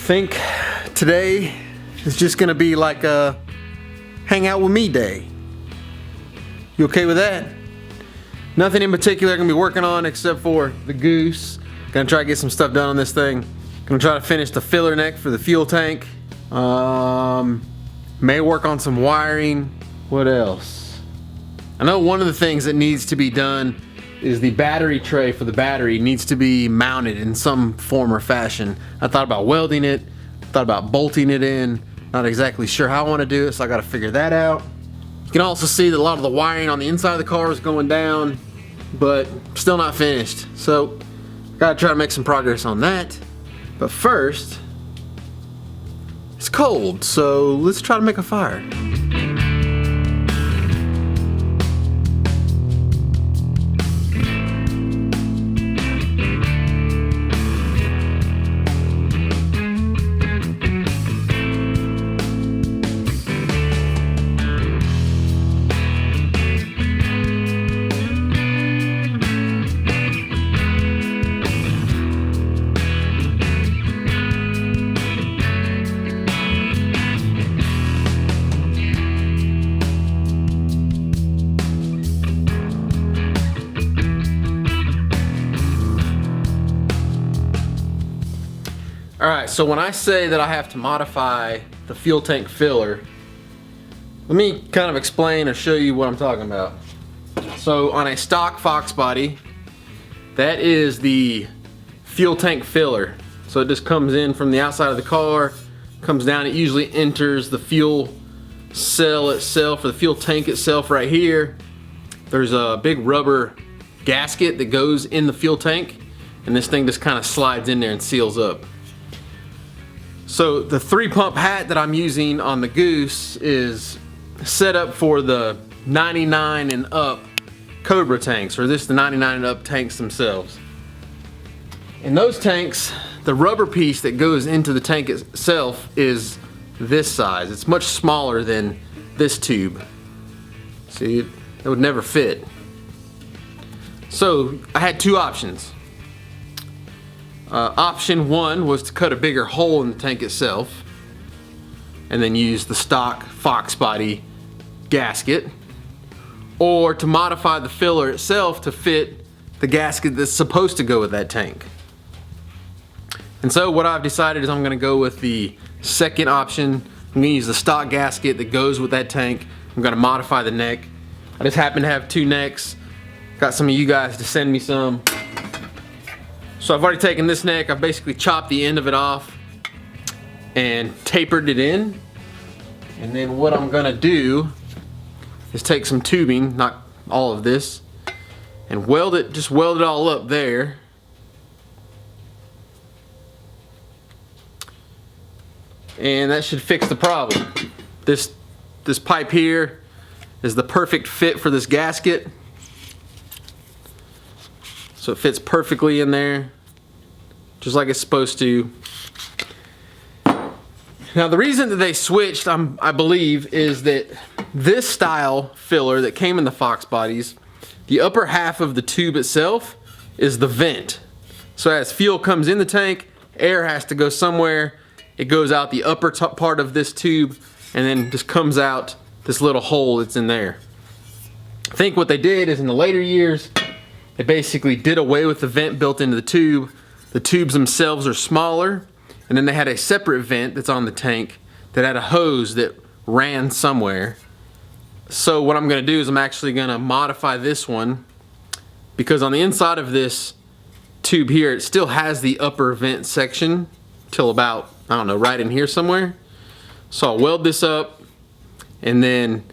think today is just gonna be like a hang out with me day. You okay with that? Nothing in particular I'm gonna be working on except for the goose. Gonna try to get some stuff done on this thing. Gonna try to finish the filler neck for the fuel tank. May work on some wiring. What else? I know one of the things that needs to be done is the battery tray for the battery needs to be mounted in some form or fashion. I thought about welding it, thought about bolting it in. Not exactly sure how I want to do it, so I got to figure that out. You can also see that a lot of the wiring on the inside of the car is going down, but still not finished. So, got to try to make some progress on that. But first, it's cold, so let's try to make a fire. Alright, so when I say that I have to modify the fuel tank filler, let me kind of explain or show you what I'm talking about. So on a stock Fox body, that is the fuel tank filler. So it just comes in from the outside of the car, comes down, it usually enters the fuel cell itself, or the fuel tank itself right here. There's a big rubber gasket that goes in the fuel tank, and this thing just kind of slides in there and seals up. So the 3-pump hat that I'm using on the Goose is set up for the 99 and up Cobra tanks, or this the 99 and up tanks themselves. In those tanks, the rubber piece that goes into the tank itself is this size. It's much smaller than this tube. See, it would never fit. So I had two options. Option one was to cut a bigger hole in the tank itself and then use the stock Fox body gasket, or to modify the filler itself to fit the gasket that's supposed to go with that tank. And so what I've decided is I'm going to go with the second option. I'm going to use the stock gasket that goes with that tank. I'm going to modify the neck. I just happen to have two necks. Got some of you guys to send me some. So I've already taken this neck, I've basically chopped the end of it off and tapered it in. And then what I'm gonna do is take some tubing, not all of this, and weld it, just weld it all up there. And that should fix the problem. This pipe here is the perfect fit for this gasket. So it fits perfectly in there, just like it's supposed to. Now the reason that they switched, I believe, is that this style filler that came in the Fox bodies, the upper half of the tube itself is the vent. So as fuel comes in the tank, air has to go somewhere. It goes out the upper part of this tube and then just comes out this little hole that's in there. I think what they did is in the later years, they basically did away with the vent built into the tube. The tubes themselves are smaller, and then they had a separate vent that's on the tank that had a hose that ran somewhere. So what I'm going to do is I'm actually going to modify this one, because on the inside of this tube here, it still has the upper vent section till about, I don't know, right in here somewhere. So I'll weld this up, and then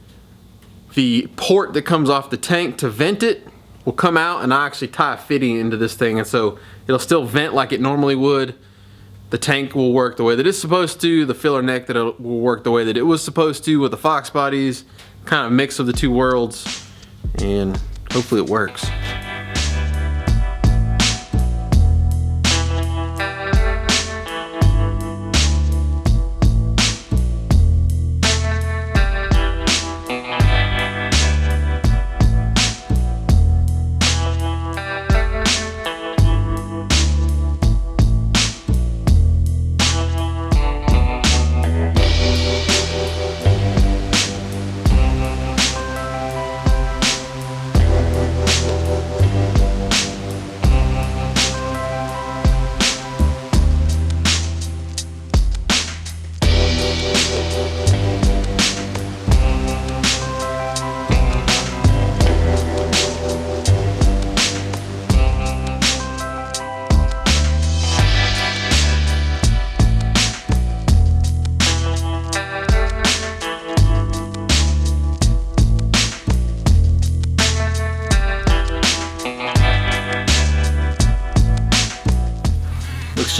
the port that comes off the tank to vent it will come out, and I actually tie a fitting into this thing, and so it'll still vent like it normally would. The tank will work the way that it's supposed to, the filler neck that will work the way that it was supposed to with the Fox bodies, kind of a mix of the two worlds, and hopefully it works.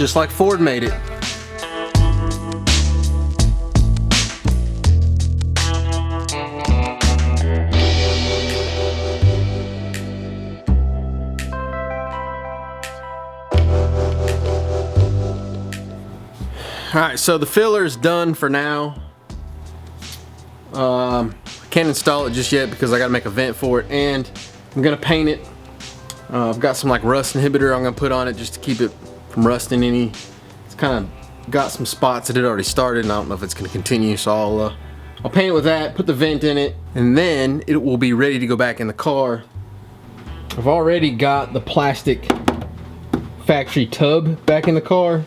just like Ford made it. Alright, so the filler is done for now. I can't install it just yet because I gotta make a vent for it, and I'm gonna paint it. I've got some like rust inhibitor I'm gonna put on it just to keep it from rusting any. It's kind of got some spots that it already started, and I don't know if it's gonna continue, so I'll paint it with that, put the vent in it, and then it will be ready to go back in the car. I've already got the plastic factory tub back in the car.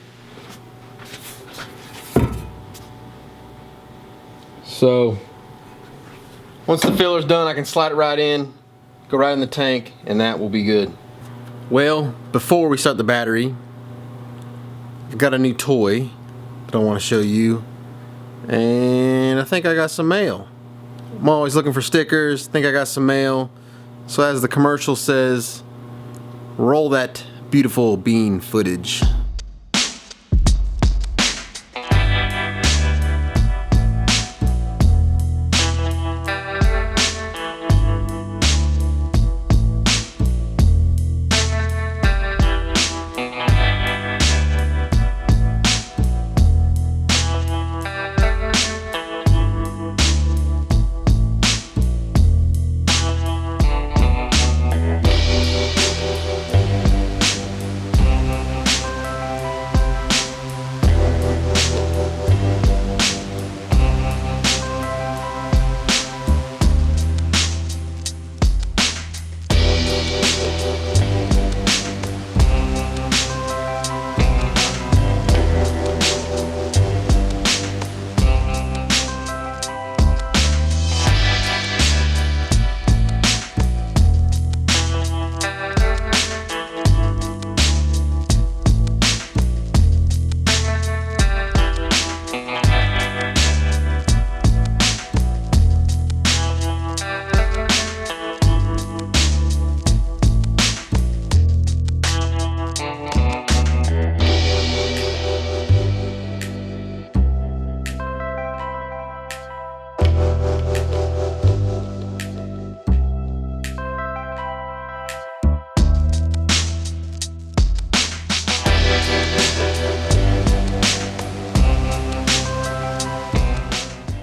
So once the filler's done, I can slide it right in, go right in the tank, and that will be good. Well, before we start the battery, I've got a new toy that I want to show you, and I think I got some mail. I'm always looking for stickers, think I got some mail. So as the commercial says, roll that beautiful bean footage.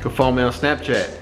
Go follow me on Snapchat.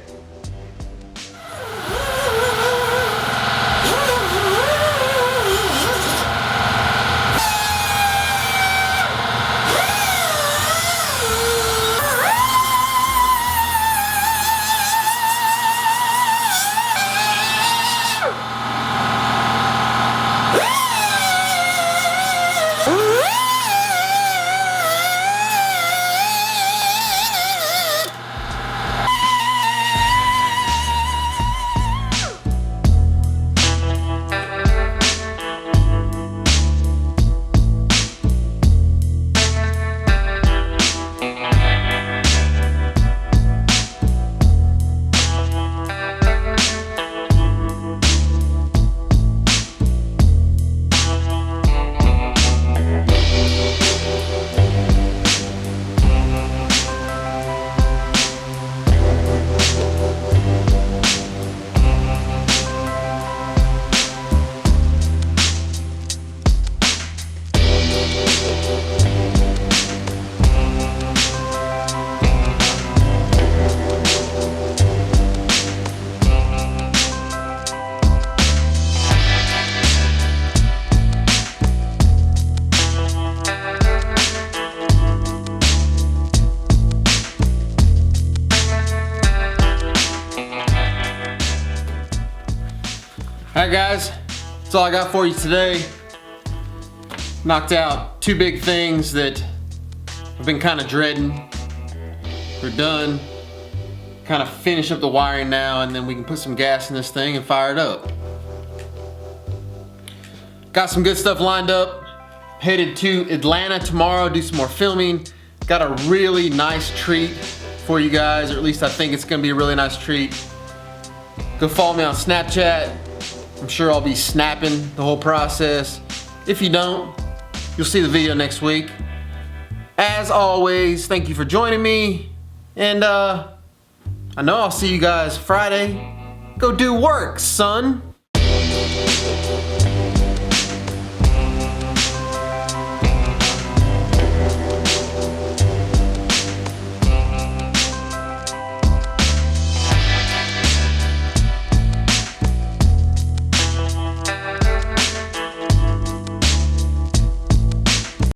Alright guys, that's all I got for you today. Knocked out two big things that I've been kind of dreading. We're done. Kind of finish up the wiring now, and then we can put some gas in this thing and fire it up. Got some good stuff lined up. Headed to Atlanta tomorrow, do some more filming. Got a really nice treat for you guys, or at least I think it's gonna be a really nice treat. Go follow me on Snapchat. I'm sure I'll be snapping the whole process. If you don't, you'll see the video next week. As always, thank you for joining me. And I know I'll see you guys Friday. Go do work, son.